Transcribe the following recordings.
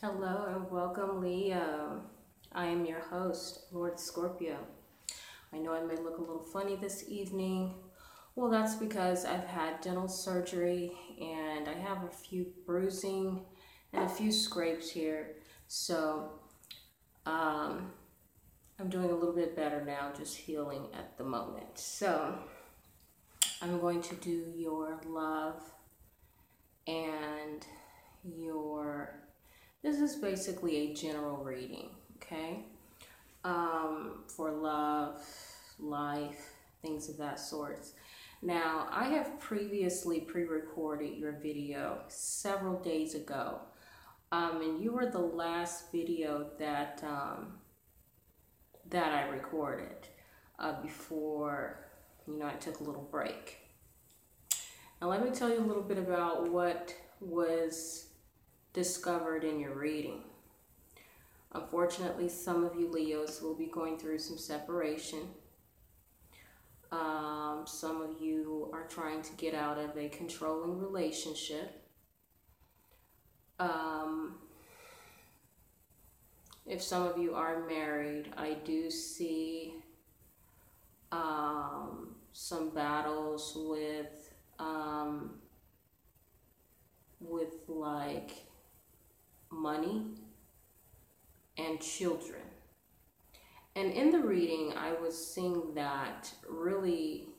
Hello and welcome, Leo. I am your host, Lord Scorpio. I know I may look a little funny this evening. Well, that's because I've had dental surgery and I have a few bruising and a few scrapes here. So, I'm doing a little bit better now, just healing at the moment. So, I'm going to do your love and your this is basically a general reading, okay? For love, life, things of that sort. Now, I have previously pre-recorded your video several days ago, and you were the last video that I recorded before I took a little break. Now, let me tell you a little bit about what was discovered in your reading. Unfortunately, some of you Leos will be going through some separation. Some of you are trying to get out of a controlling relationship. If some of you are married, I do see some battles with like money and children. And in the reading, I was seeing that really,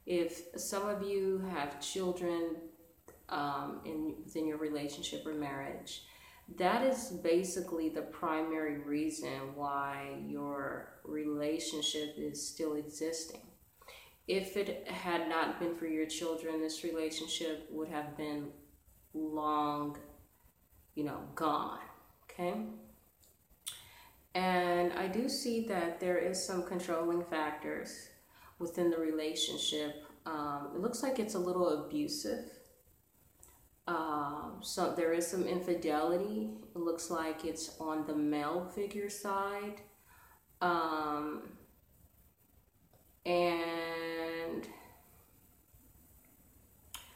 if some of you have children within your relationship or marriage, that is basically the primary reason why your relationship is still existing. If it had not been for your children, this relationship would have been long, gone, okay? And I do see that there is some controlling factors within the relationship. It looks like it's a little abusive. So there is some infidelity. It looks like it's on the male figure side. And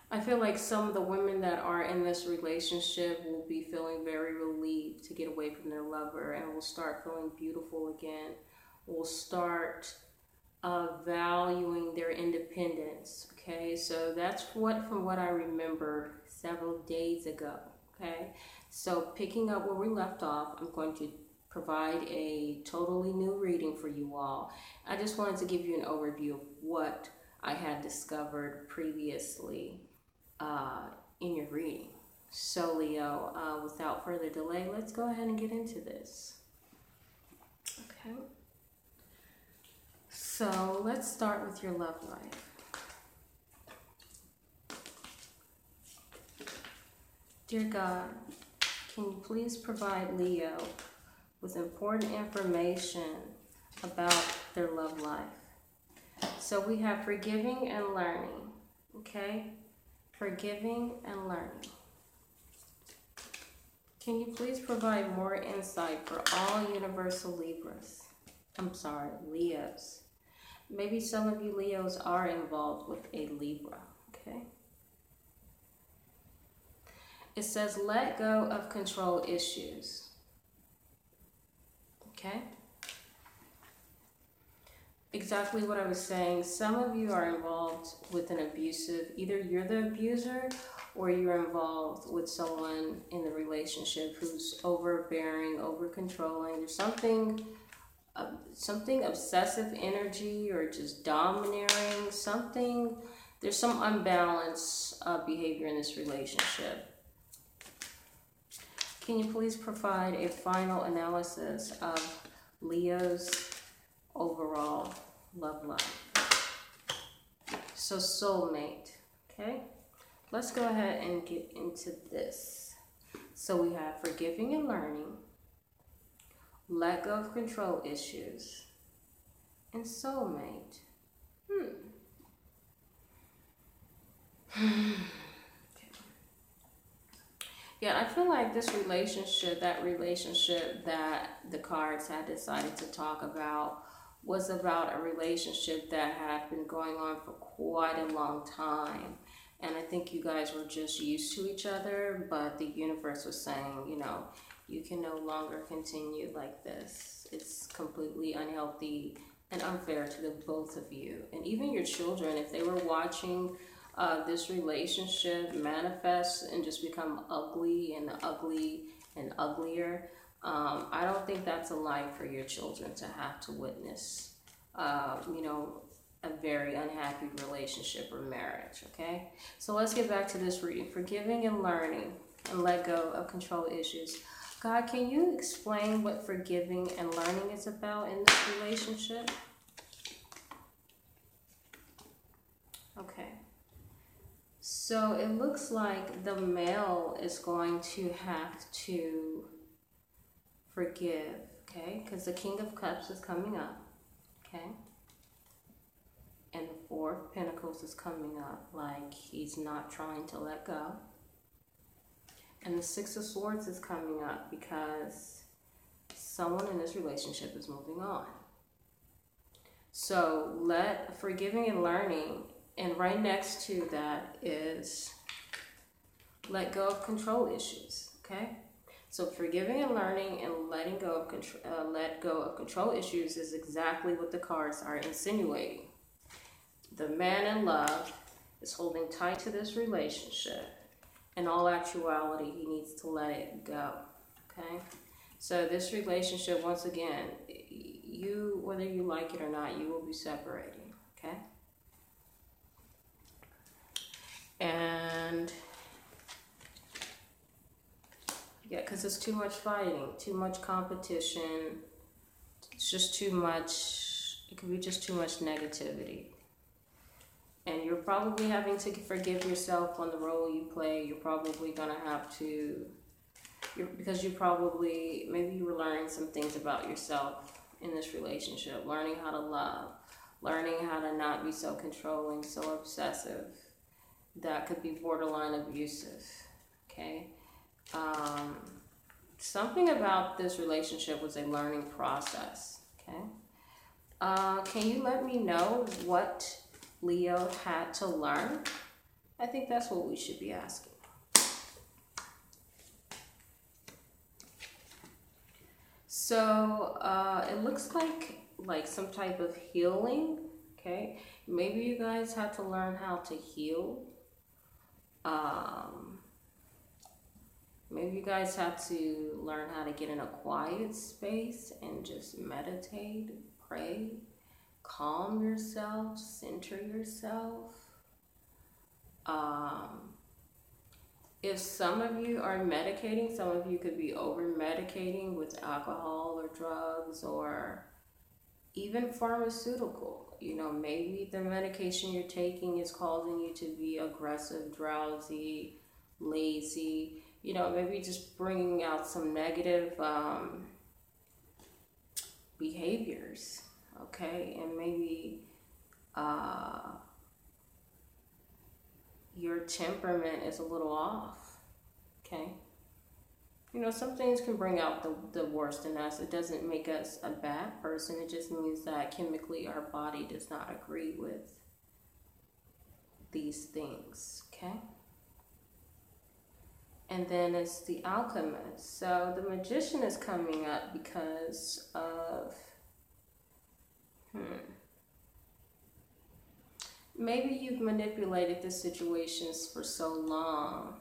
I feel like some of the women that are in this relationship will be feeling very relieved to get away from their lover and will start feeling beautiful again, will start valuing their independence, okay? So that's from what I remember several days ago, okay? So picking up where we left off, I'm going to provide a totally new reading for you all. I just wanted to give you an overview of what I had discovered previously in your reading. So Leo, without further delay, let's go ahead and get into this. Okay. So let's start with your love life. Dear God, can you please provide Leo with important information about their love life? So we have forgiving and learning, okay? Forgiving and learning. Can you please provide more insight for all universal Leos? Maybe some of you Leos are involved with a Libra, okay? It says, let go of control issues, okay? Exactly what I was saying. Some of you are involved with an abusive, either you're the abuser or you're involved with someone in the relationship who's overbearing, over controlling. There's something obsessive energy or just domineering, there's some unbalanced behavior in this relationship. Can you please provide a final analysis of Leo's overall love life? So soulmate, okay? Let's go ahead and get into this. So we have forgiving and learning, let go of control issues, and soulmate. Okay. Yeah, I feel like this relationship, that the cards had decided to talk about, was about a relationship that had been going on for quite a long time. And I think you guys were just used to each other, but the universe was saying, you know, you can no longer continue like this. It's completely unhealthy and unfair to the both of you. And even your children, if they were watching this relationship manifest and just become ugly and uglier, I don't think that's a life for your children to have to witness. You know, a very unhappy relationship or marriage, okay? So let's get back to this reading. Forgiving and learning and let go of control issues. God, can you explain what forgiving and learning is about in this relationship? Okay. So it looks like the male is going to have to forgive, okay? Because the King of Cups is coming up, okay? And the Four of Pentacles is coming up, like he's not trying to let go. And the Six of Swords is coming up because someone in this relationship is moving on. So let forgiving and learning, and right next to that is let go of control issues, okay? So forgiving and learning and letting go of let go of control issues is exactly what the cards are insinuating. The man in love is holding tight to this relationship. In all actuality, he needs to let it go, okay? So this relationship, once again, you, whether you like it or not, you will be separating, okay? And yeah, because it's too much fighting, too much competition. It's just too much, it could be just too much negativity. And you're probably having to forgive yourself on the role you play. You're probably going to have to, because you probably, maybe you were learning some things about yourself in this relationship. Learning how to love. Learning how to not be so controlling, so obsessive. That could be borderline abusive, okay? Something about this relationship was a learning process, okay? Can you let me know what Leo had to learn? I think that's what we should be asking. So it looks like some type of healing, okay? Maybe you guys had to learn how to heal. Maybe you guys have to learn how to get in a quiet space and just meditate, pray, calm yourself, center yourself. If some of you are medicating, some of you could be over-medicating with alcohol or drugs or even pharmaceutical. You know, maybe the medication you're taking is causing you to be aggressive, drowsy, lazy. You know, maybe just bringing out some negative behaviors, okay? And maybe your temperament is a little off, okay? You know, some things can bring out the worst in us. It doesn't make us a bad person. It just means that chemically our body does not agree with these things, okay? And then it's the Alchemist. So the Magician is coming up because of, maybe you've manipulated the situations for so long.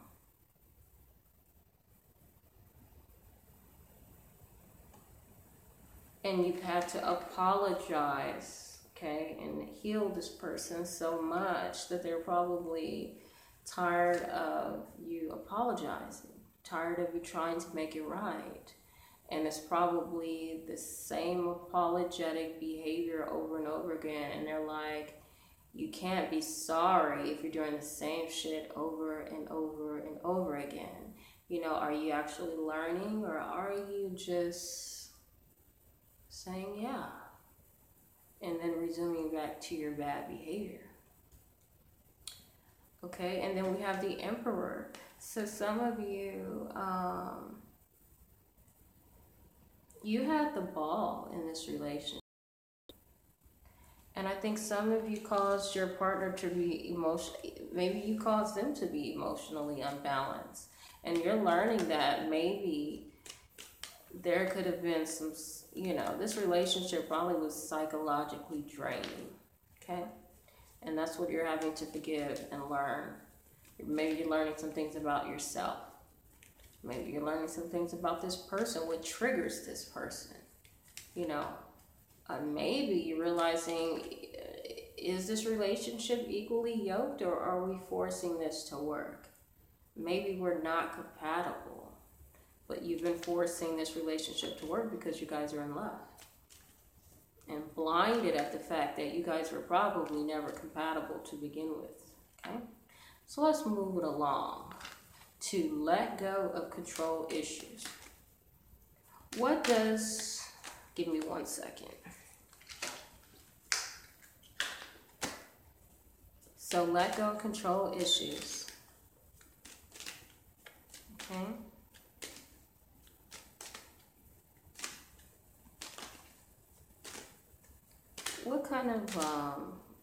And you've had to apologize, okay, and heal this person so much that they're probably tired of you apologizing, tired of you trying to make it right. And it's probably the same apologetic behavior over and over again. And they're like, you can't be sorry if you're doing the same shit over and over and over again. You know, are you actually learning, or are you just saying yeah and then resuming back to your bad behavior? Okay, and then we have the Emperor. So some of you, you had the ball in this relationship. And I think some of you caused your partner to be maybe you caused them to be emotionally unbalanced. And you're learning that maybe there could have been some, this relationship probably was psychologically draining. Okay? And that's what you're having to forgive and learn. Maybe you're learning some things about yourself. Maybe you're learning some things about this person, what triggers this person. Maybe you're realizing, is this relationship equally yoked, or are we forcing this to work? Maybe we're not compatible, but you've been forcing this relationship to work because you guys are in love. And blinded at the fact that you guys were probably never compatible to begin with. Okay? So let's move it along to let go of control issues. Give me 1 second. So let go of control issues. Okay?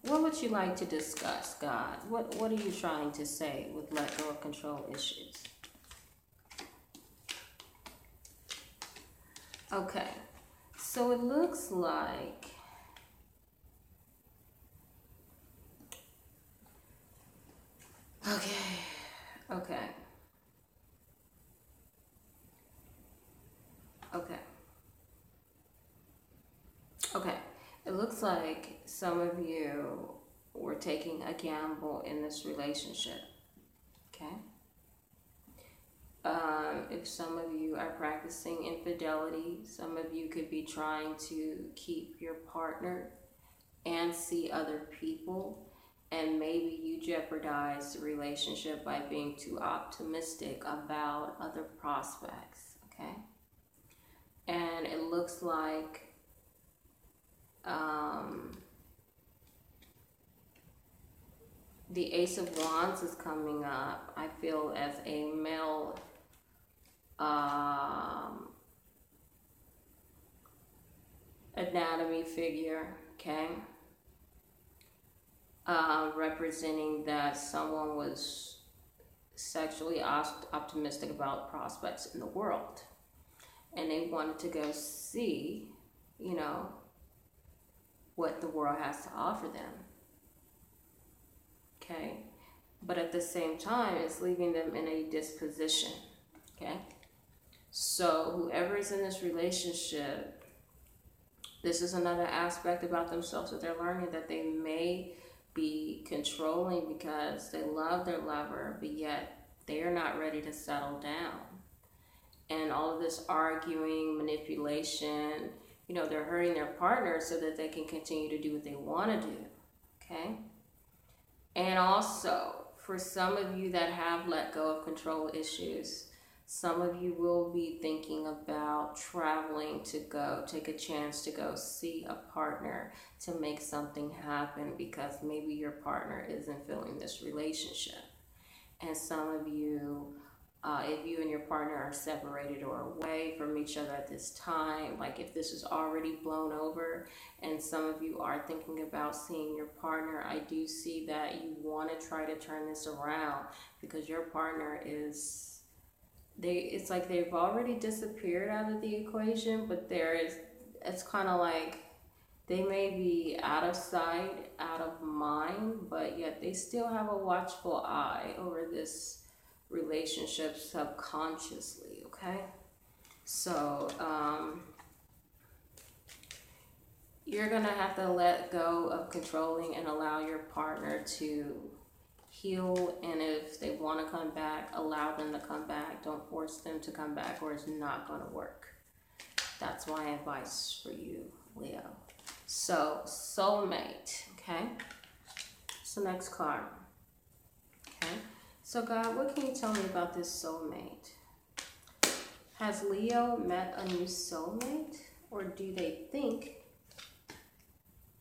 What would you like to discuss, God? What are you trying to say with let go of control issues? Okay, so it looks like Okay. It looks like some of you were taking a gamble in this relationship. Okay. If some of you are practicing infidelity, some of you could be trying to keep your partner and see other people, and maybe you jeopardize the relationship by being too optimistic about other prospects. Okay. And it looks like the Ace of Wands is coming up, I feel, as a male anatomy figure, okay? Representing that someone was sexually optimistic about prospects in the world. And they wanted to go see, what the world has to offer them. Okay? But at the same time, it's leaving them in a disposition. Okay? So whoever is in this relationship, this is another aspect about themselves that they're learning, that they may be controlling because they love their lover, but yet they are not ready to settle down. And all of this arguing, manipulation, they're hurting their partner so that they can continue to do what they want to do. Okay? And also, for some of you that have let go of control issues, some of you will be thinking about traveling to go, take a chance to go see a partner to make something happen, because maybe your partner isn't feeling this relationship. And some of you, if you and your partner are separated or away from each other at this time, like if this is already blown over and some of you are thinking about seeing your partner, I do see that you want to try to turn this around, because your partner it's like they've already disappeared out of the equation, but it's kind of like they may be out of sight, out of mind, but yet they still have a watchful eye over this relationship subconsciously. Okay, so you're gonna have to let go of controlling and allow your partner to heal, and if they want to come back, allow them to come back. Don't force them to come back, or it's not going to work. That's my advice for you, Leo. So soulmate. Okay, so next card. Okay, so God, what can you tell me about this soulmate? Has Leo met a new soulmate, or do they think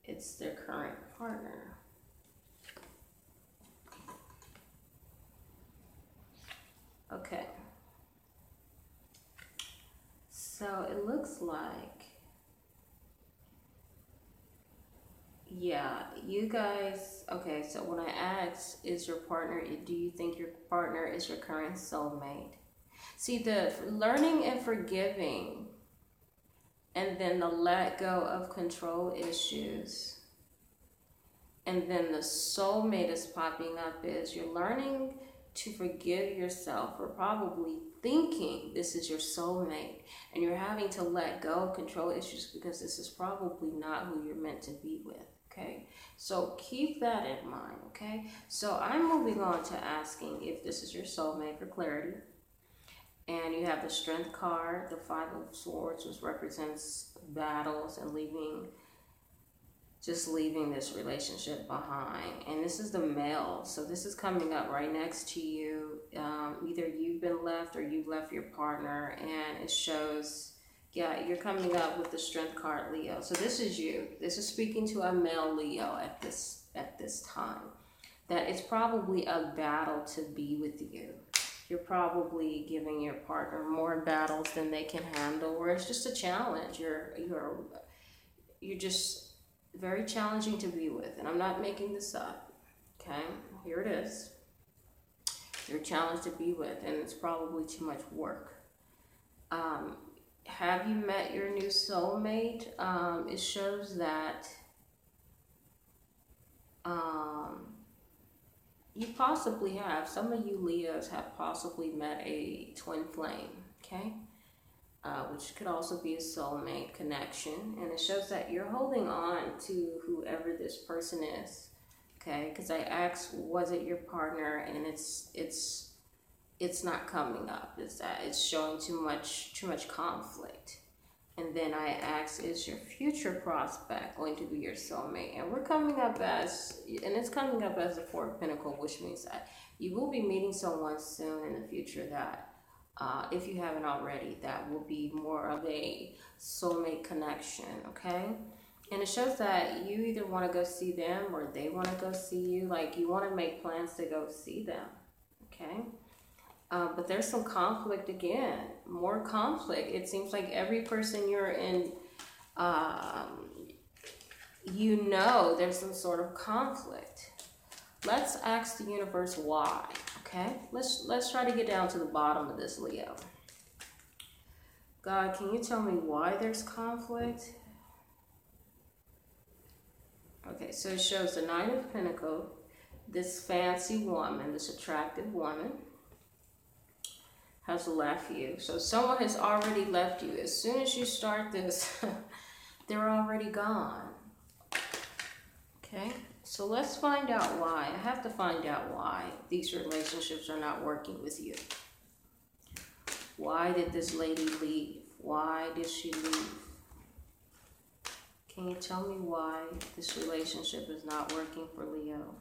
it's their current partner? Okay, so it looks like Yeah, you guys, okay, so when I asked, is your partner, do you think your partner is your current soulmate? See, the learning and forgiving, and then the let go of control issues, and then the soulmate is popping up is you're learning to forgive yourself for probably thinking this is your soulmate, and you're having to let go of control issues because this is probably not who you're meant to be with. Okay, so keep that in mind. Okay, so I'm moving on to asking if this is your soulmate for clarity. And you have the Strength card, the Five of Swords, which represents battles and just leaving this relationship behind. And this is the male, so this is coming up right next to you. Either you've been left or you've left your partner, and it shows, yeah, you're coming up with the Strength card, Leo. So this is you. This is speaking to a male Leo at this time. That it's probably a battle to be with you. You're probably giving your partner more battles than they can handle, or it's just a challenge. You're just very challenging to be with, and I'm not making this up. Okay, here it is. You're challenged to be with, and it's probably too much work. Have you met your new soulmate? It shows that you possibly have. Some of you Leos have possibly met a twin flame, okay? Which could also be a soulmate connection. And it shows that you're holding on to whoever this person is, okay? Because I asked, was it your partner? And it's not coming up. It's showing too much conflict. And then I asked, is your future prospect going to be your soulmate? And we're coming up it's coming up as the Four of Pentacles, which means that you will be meeting someone soon in the future that, if you haven't already, that will be more of a soulmate connection, okay? And it shows that you either want to go see them or they want to go see you. Like, you want to make plans to go see them, okay? But there's some conflict again, more conflict. It seems like every person you're in, there's some sort of conflict. Let's ask the universe why, okay? Let's try to get down to the bottom of this, Leo. God, can you tell me why there's conflict? Okay, so it shows the Nine of Pentacles, this fancy woman, this attractive woman, has left you. So someone has already left you. As soon as you start this, they're already gone. Okay, so let's find out why. I have to find out why these relationships are not working with you. Why did this lady leave? Why did she leave? Can you tell me why this relationship is not working for Leo?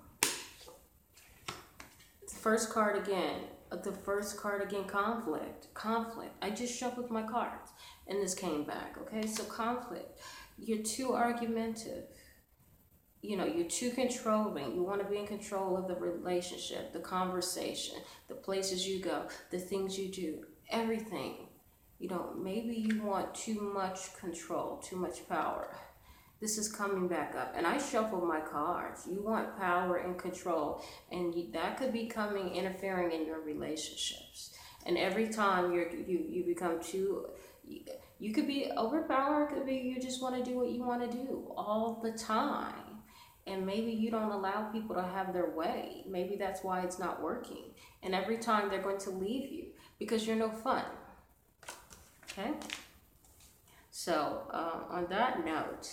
The first card again, conflict. I just shuffled my cards and this came back, okay? So conflict. You're too argumentative. You're too controlling. You want to be in control of the relationship, the conversation, the places you go, the things you do, everything. Maybe you want too much control, too much power. This is coming back up. And I shuffled my cards. You want power and control. And that could be interfering in your relationships. And every time you become too... You could be overpowered. It could be you just want to do what you want to do all the time. And maybe you don't allow people to have their way. Maybe that's why it's not working. And every time they're going to leave you because you're no fun. Okay? So, on that note...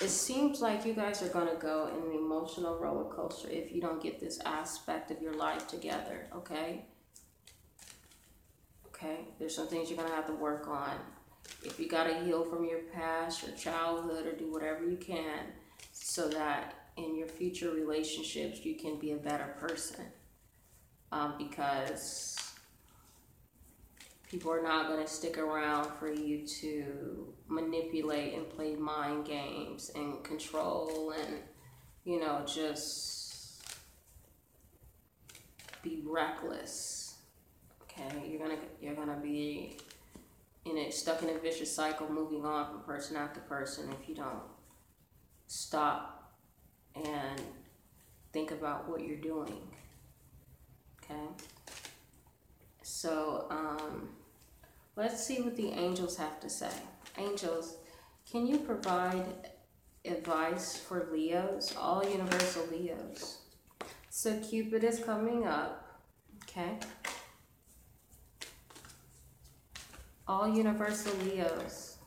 It seems like you guys are going to go in an emotional roller coaster if you don't get this aspect of your life together, okay? Okay, there's some things you're going to have to work on. If you got to heal from your past, your childhood, or do whatever you can so that in your future relationships you can be a better person. Because people are not going to stick around for you to manipulate and play mind games and control and, just be reckless. Okay, you're gonna be and it's stuck in a vicious cycle, moving on from person after person if you don't stop and think about what you're doing. Okay? So, let's see what the angels have to say. Angels, can you provide advice for Leos, all universal Leos? So Cupid is coming up, okay? All universal Leos.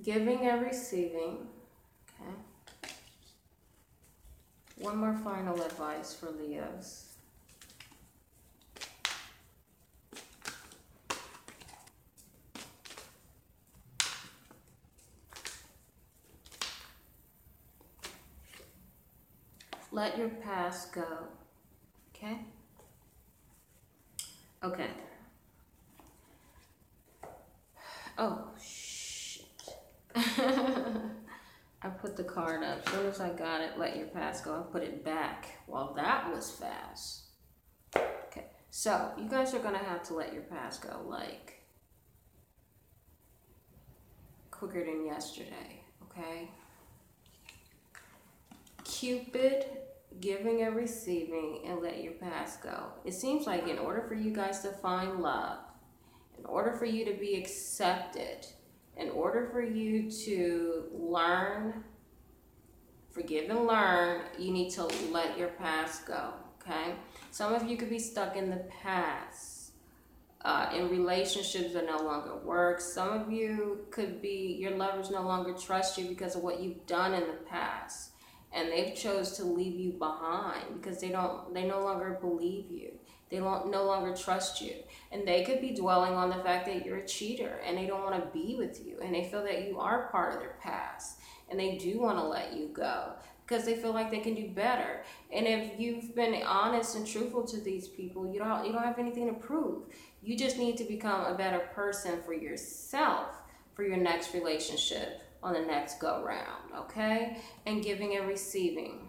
Giving and receiving, okay? One more final advice for Leos. Let your past go, okay? Okay. Oh, shit. I put the card up. As soon as I got it, let your past go, I put it back. Well, that was fast. Okay, so you guys are going to have to let your past go, like, quicker than yesterday, okay? Cupid, giving and receiving, and let your past go. It seems like in order for you guys to find love, in order for you to be accepted, in order for you to learn, forgive and learn, you need to let your past go, okay? Some of you could be stuck in the past, in relationships that no longer work. Some of you could be, your lovers no longer trust you because of what you've done in the past. And they've chose to leave you behind because they no longer believe you. They no longer trust you. And they could be dwelling on the fact that you're a cheater and they don't want to be with you. And they feel that you are part of their past. And they do want to let you go because they feel like they can do better. And if you've been honest and truthful to these people, you don't have anything to prove. You just need to become a better person for yourself for your next relationship on the next go round, okay? And giving and receiving.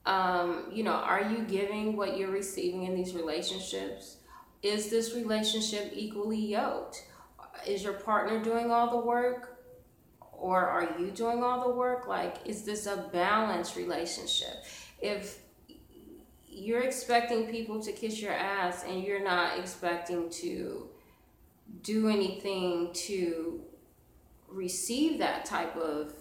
Are you giving what you're receiving in these relationships? Is this relationship equally yoked? Is your partner doing all the work? Or are you doing all the work? Like, is this a balanced relationship? If you're expecting people to kiss your ass and you're not expecting to do anything to receive that type of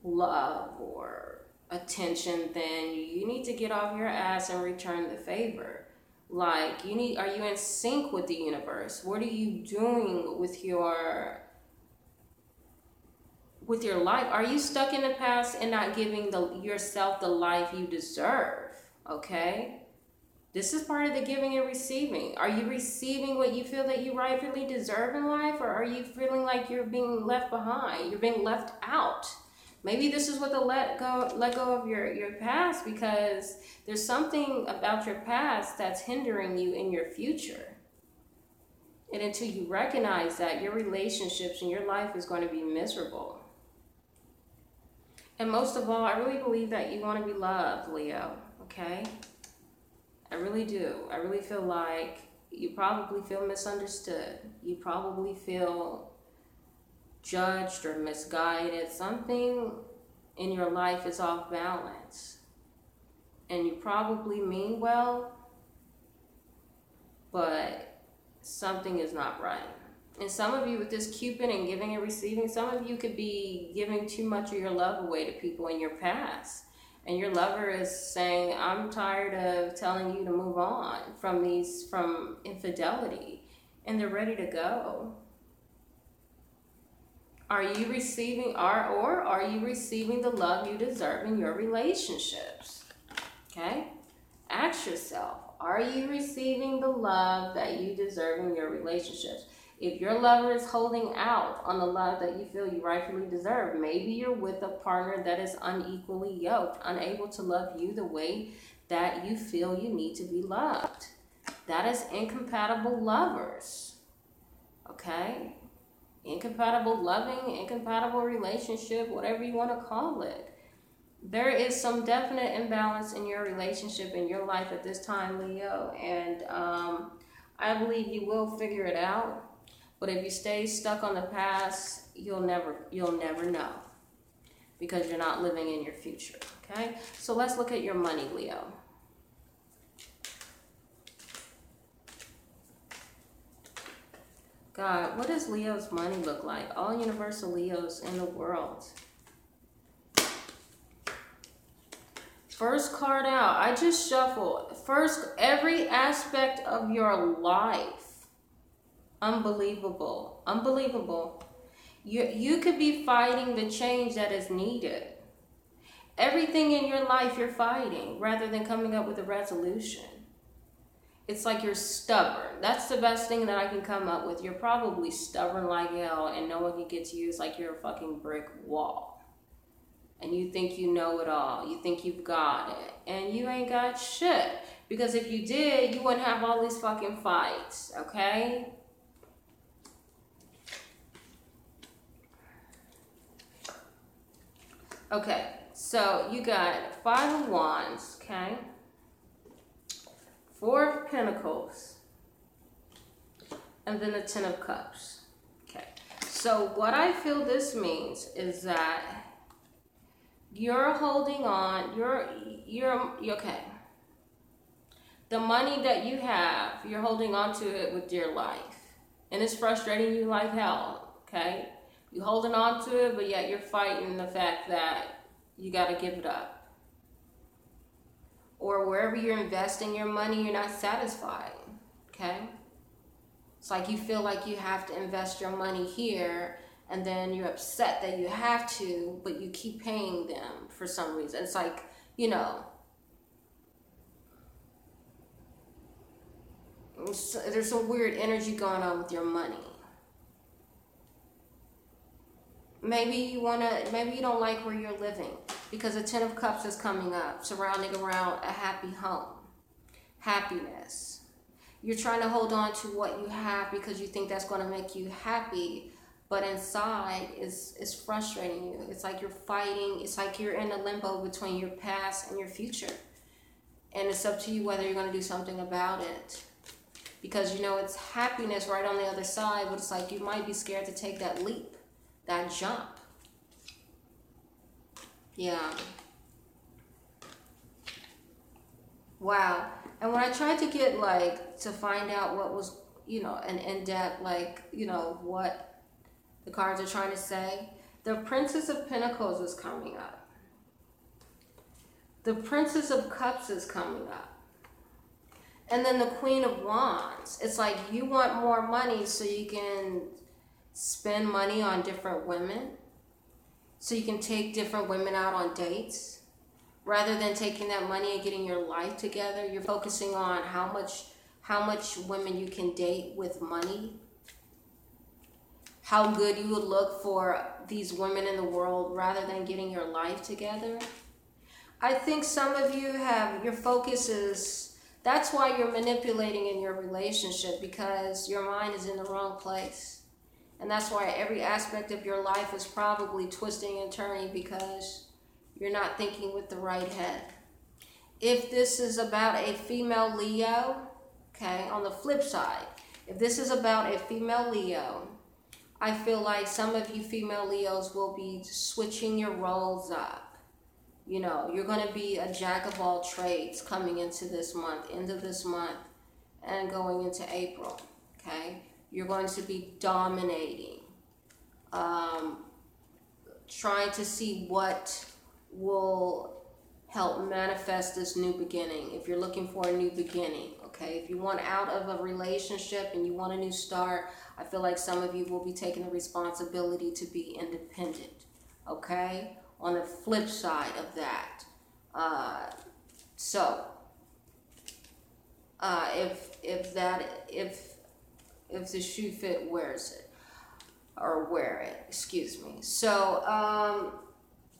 love or attention, then you need to get off your ass and return the favor. Like, are you in sync with the universe? What are you doing with your life? Are you stuck in the past and not giving yourself the life you deserve? Okay? This is part of the giving and receiving. Are you receiving what you feel that you rightfully deserve in life, or are you feeling like you're being left behind? You're being left out. Maybe this is what the let go of your past, because there's something about your past that's hindering you in your future. And until you recognize that, your relationships and your life is going to be miserable. And most of all, I really believe that you want to be loved, Leo, okay? I really do. I really feel like you probably feel misunderstood. You probably feel judged or misguided. Something in your life is off balance. And you probably mean well, but something is not right. And some of you with this Cupid and giving and receiving, some of you could be giving too much of your love away to people in your past. And your lover is saying, I'm tired of telling you to move on from infidelity. And they're ready to go. Are you receiving, or are you receiving the love you deserve in your relationships? Okay? Ask yourself, are you receiving the love that you deserve in your relationships? If your lover is holding out on the love that you feel you rightfully deserve, maybe you're with a partner that is unequally yoked, unable to love you the way that you feel you need to be loved. That is incompatible lovers. Okay? Incompatible loving, incompatible relationship, whatever you want to call it. There is some definite imbalance in your relationship, in your life at this time, Leo, and I believe you will figure it out. But if you stay stuck on the past, you'll never know, because you're not living in your future. Okay? So let's look at your money, Leo. God, what does Leo's money look like? All universal Leos in the world. First card out. I just shuffled. First, every aspect of your life. Unbelievable. Unbelievable. You could be fighting the change that is needed. Everything in your life you're fighting rather than coming up with a resolution. It's like you're stubborn. That's the best thing that I can come up with. You're probably stubborn like hell and no one can get to you. It's like you're a fucking brick wall. And you think you know it all. You think you've got it. And you ain't got shit. Because if you did, you wouldn't have all these fucking fights. Okay? Okay. So you got 5 of Wands. Okay? 4 of Pentacles. And then the 10 of Cups. Okay. So what I feel this means is that you're holding on, you're okay. The money that you have, you're holding on to it with dear life. And it's frustrating you like hell, okay? You're holding on to it, but yet you're fighting the fact that you got to give it up. Or wherever you're investing your money, you're not satisfied, okay? It's like you feel like you have to invest your money here, and then you're upset that you have to, but you keep paying them for some reason. It's like, you know, there's some weird energy going on with your money. Maybe you don't like where you're living, because the 10 of Cups is coming up, surrounding around a happy home, happiness. You're trying to hold on to what you have because you think that's going to make you happy, but inside is frustrating you. It's like you're fighting. It's like you're in a limbo between your past and your future. And it's up to you whether you're going to do something about it. Because, you know, it's happiness right on the other side, but it's like you might be scared to take that leap, that jump. Yeah. Wow. And when I tried to get, like, to find out what was, you know, an in-depth, like, you know, what the cards are trying to say, the Princess of Pentacles is coming up. The Princess of Cups is coming up. And then the Queen of Wands. It's like you want more money so you can spend money on different women. So you can take different women out on dates. Rather than taking that money and getting your life together, you're focusing on how much women you can date with money. How good you would look for these women in the world rather than getting your life together. I think some of you have, your focus is, that's why you're manipulating in your relationship, because your mind is in the wrong place. And that's why every aspect of your life is probably twisting and turning, because you're not thinking with the right head. If this is about a female Leo, okay, on the flip side, if this is about a female Leo, I feel like some of you female Leos will be switching your roles up. You know, you're going to be a jack of all trades coming into this month, and going into April, okay? You're going to be dominating, trying to see what will help manifest this new beginning. If you're looking for a new beginning, okay? If you want out of a relationship and you want a new start, I feel like some of you will be taking the responsibility to be independent, okay? On the flip side of that, if the shoe fit, wears it, or wear it, excuse me. So,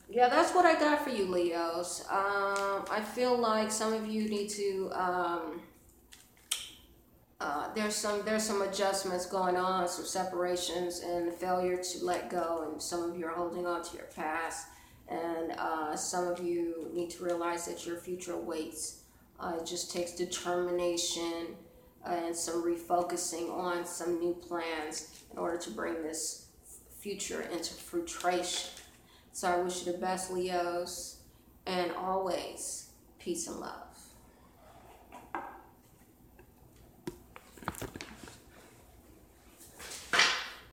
yeah, that's what I got for you, Leos. I feel like some of you need to, there's some adjustments going on, some separations and failure to let go, and some of you are holding on to your past, and some of you need to realize that your future awaits. It just takes determination, and some refocusing on some new plans in order to bring this future into fruition. So I wish you the best, Leos, and always peace and love.